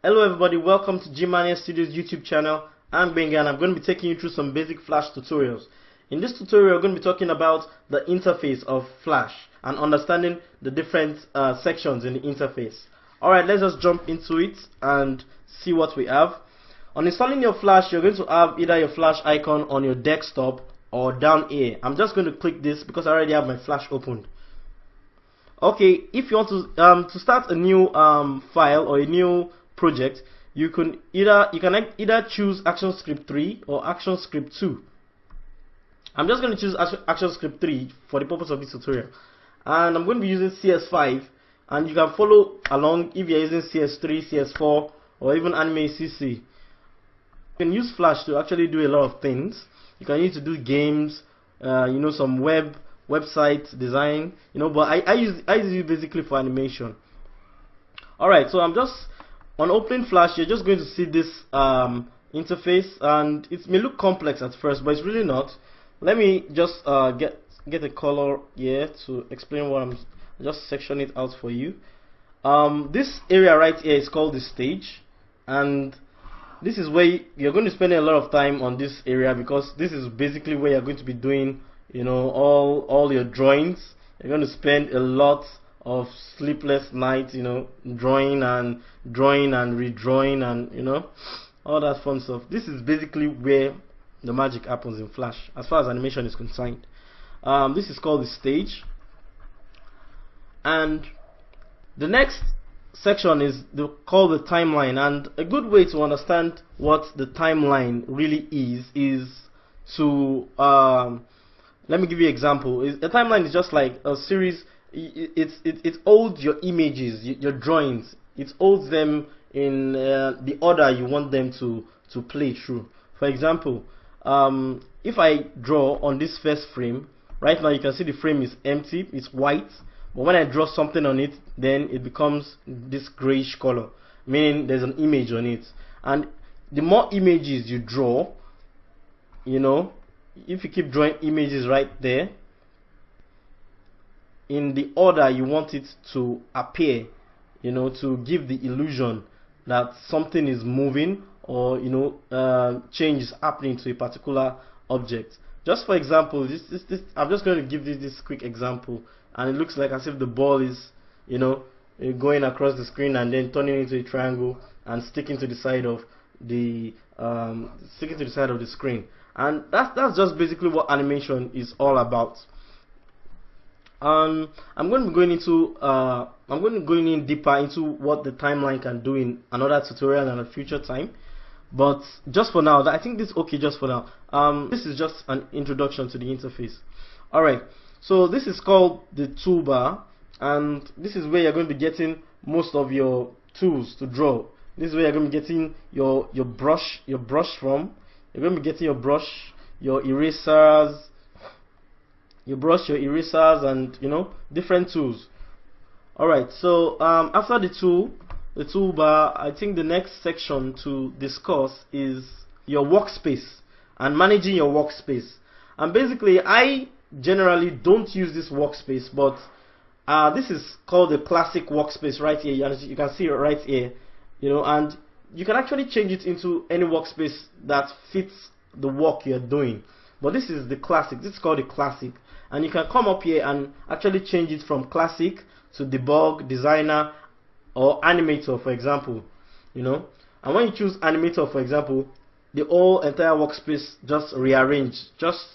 Hello everybody, welcome to Gmania Studios YouTube channel. I'm Benga and I'm going to be taking you through some basic Flash tutorials. In this tutorial, we're going to be talking about the interface of Flash and understanding the different sections in the interface. Alright, let's just jump into it and see what we have. On installing your Flash, you're going to have either your Flash icon on your desktop or down here. I'm just going to click this because I already have my Flash opened. Okay, if you want to start a new file or a new project, you can either choose ActionScript 3 or ActionScript 2. I'm just going to choose ActionScript 3 for the purpose of this tutorial, and I'm going to be using CS5, and you can follow along if you're using CS3, CS4, or even AnimateCC. You can use Flash to actually do a lot of things. You can use it to do games, some website design, but I use it basically for animation. Alright, so I'm just on opening Flash. You're just going to see this interface, and it may look complex at first, but it's really not. Let me just get a color here to explain what I'm just section it out for you. This area right here is called the stage, and this is where you're going to spend a lot of time on this area, because this is basically where you're going to be doing all your drawings. You're going to spend a lot of sleepless nights, drawing and redrawing and all that fun stuff. This is basically where the magic happens in Flash as far as animation is concerned. This is called the stage, and the next section is called the timeline. And a good way to understand what the timeline really is to let me give you an example. A timeline is just like a series. It holds your images, your drawings. It holds them in the order you want them to play through. For example, if I draw on this first frame, right now you can see the frame is empty, it's white, but when I draw something on it, then it becomes this grayish color, meaning there's an image on it. And the more images you draw, if you keep drawing images right there in the order you want it to appear, to give the illusion that something is moving or change is happening to a particular object. Just for example, I'm just going to give this quick example, and it looks like as if the ball is going across the screen and then turning into a triangle and sticking to the side of the screen. And that's just basically what animation is all about. I'm going to be going in deeper into what the timeline can do in another tutorial and a future time. But just for now, I think this is okay just for now. This is just an introduction to the interface. Alright, so this is called the toolbar, and this is where you're going to be getting most of your tools to draw. This is where you're going to be getting your brush from. You're going to be getting your brush, your erasers, and different tools. Alright, so after the toolbar, I think the next section to discuss is your workspace and managing your workspace. And basically, I generally don't use this workspace, but this is called the classic workspace right here. You can see it right here, and you can actually change it into any workspace that fits the work you're doing. But this is the classic. This is called the classic, and you can come up here and actually change it from classic to debug, designer, or animator, for example. And when you choose animator, for example, the whole entire workspace just rearrange, just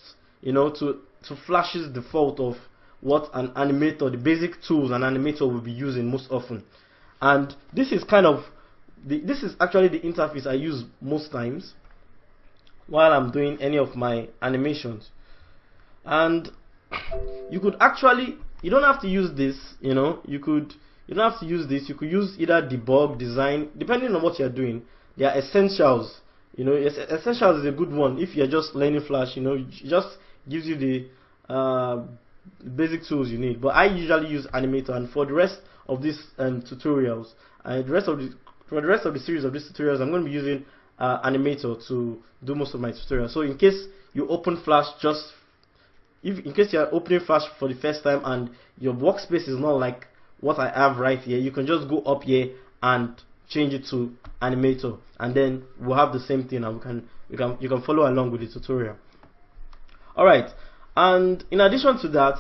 to Flash's default of what an animator, the basic tools an animator will be using most often. And this is this is actually the interface I use most times while I'm doing any of my animations. And you could actually, you don't have to use this, you don't have to use this. You could use either debug, design, depending on what you're doing. They are essentials. Essentials is a good one if you're just learning Flash. It just gives you the basic tools you need. But I usually use animator, and for the rest of these tutorials, and for the rest of the series of these tutorials, I'm going to be using animator to do most of my tutorials. So in case you open Flash, in case you're opening Flash for the first time and your workspace is not like what I have right here, you can just go up here and change it to animator, and then we'll have the same thing, and you can follow along with the tutorial. Alright, and in addition to that,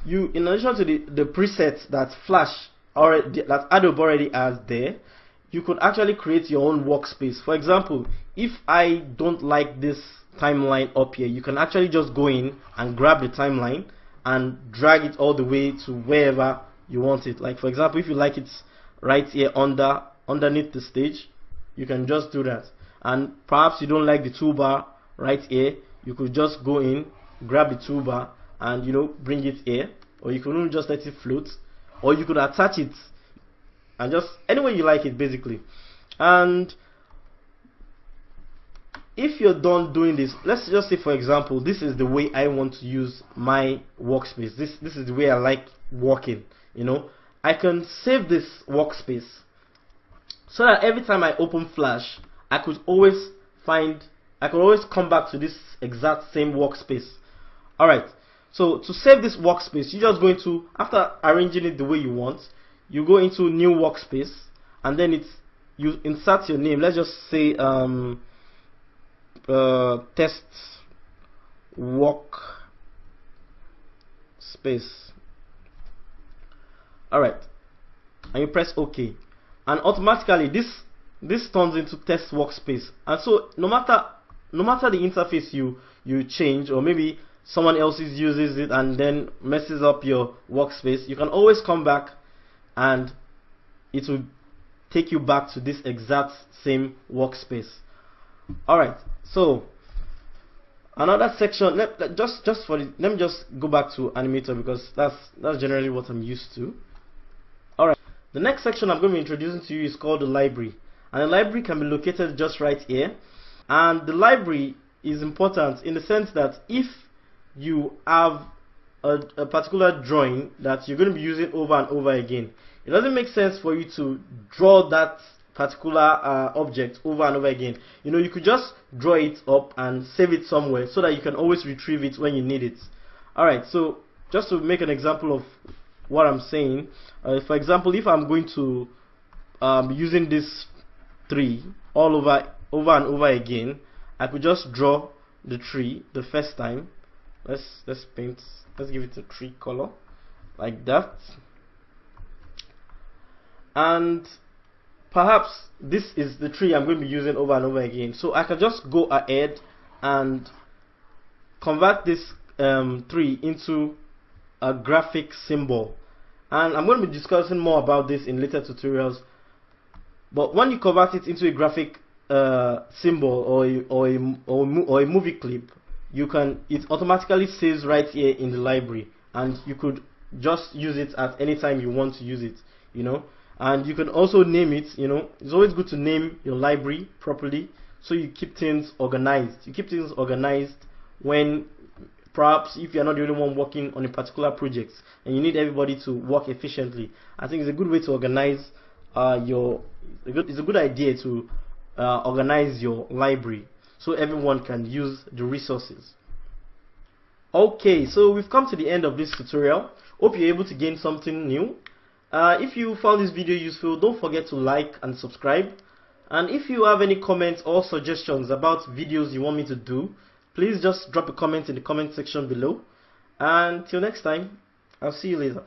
in addition to the presets that that Adobe already has there, you could actually create your own workspace. For example, if I don't like this timeline up here, you can actually just go in and grab the timeline and drag it all the way to wherever you want it. Like for example, if you like it right here underneath the stage, you can just do that. And perhaps you don't like the toolbar right here, you could just go in, grab the toolbar, and bring it here, or you could even just let it float, or you could attach it, and just any way you like it basically. And if you're done doing this, let's just say for example, this is the way I want to use my workspace. This is the way I like working. I can save this workspace so that every time I open Flash, I could always come back to this exact same workspace. Alright, so to save this workspace, you're just going to, after arranging it the way you want, you go into new workspace, and then you insert your name. Let's just say test workspace. Alright, and you press OK, and automatically this turns into test workspace. And so no matter the interface you change, or maybe someone else uses it and then messes up your workspace, you can always come back and it will take you back to this exact same workspace. Alright, so another section, let me just go back to animator, because that's generally what I'm used to. Alright, the next section I'm going to be introducing to you is called the library, and the library can be located just right here. And the library is important in the sense that if you have a particular drawing that you're going to be using over and over again, it doesn't make sense for you to draw that particular object over and over again. You could just draw it up and save it somewhere so that you can always retrieve it when you need it. Alright, so just to make an example of what I'm saying, for example, if I'm going to be using this tree all over and over again, I could just draw the tree the first time. Let's give it a tree color like that, and perhaps this is the tree I'm going to be using over and over again. So I can just go ahead and convert this tree into a graphic symbol, and I'm going to be discussing more about this in later tutorials. But when you convert it into a graphic symbol or a movie clip, it automatically saves right here in the library, and you could just use it at any time you want to use it. And you can also name it. It's always good to name your library properly, so you keep things organized. When perhaps if you're not the only one working on a particular project and you need everybody to work efficiently, I think it's a good way to organize it's a good idea to organize your library so everyone can use the resources. Okay, so we've come to the end of this tutorial. Hope you're able to gain something new. If you found this video useful, don't forget to like and subscribe. And if you have any comments or suggestions about videos you want me to do, please just drop a comment in the comment section below. And till next time, I'll see you later.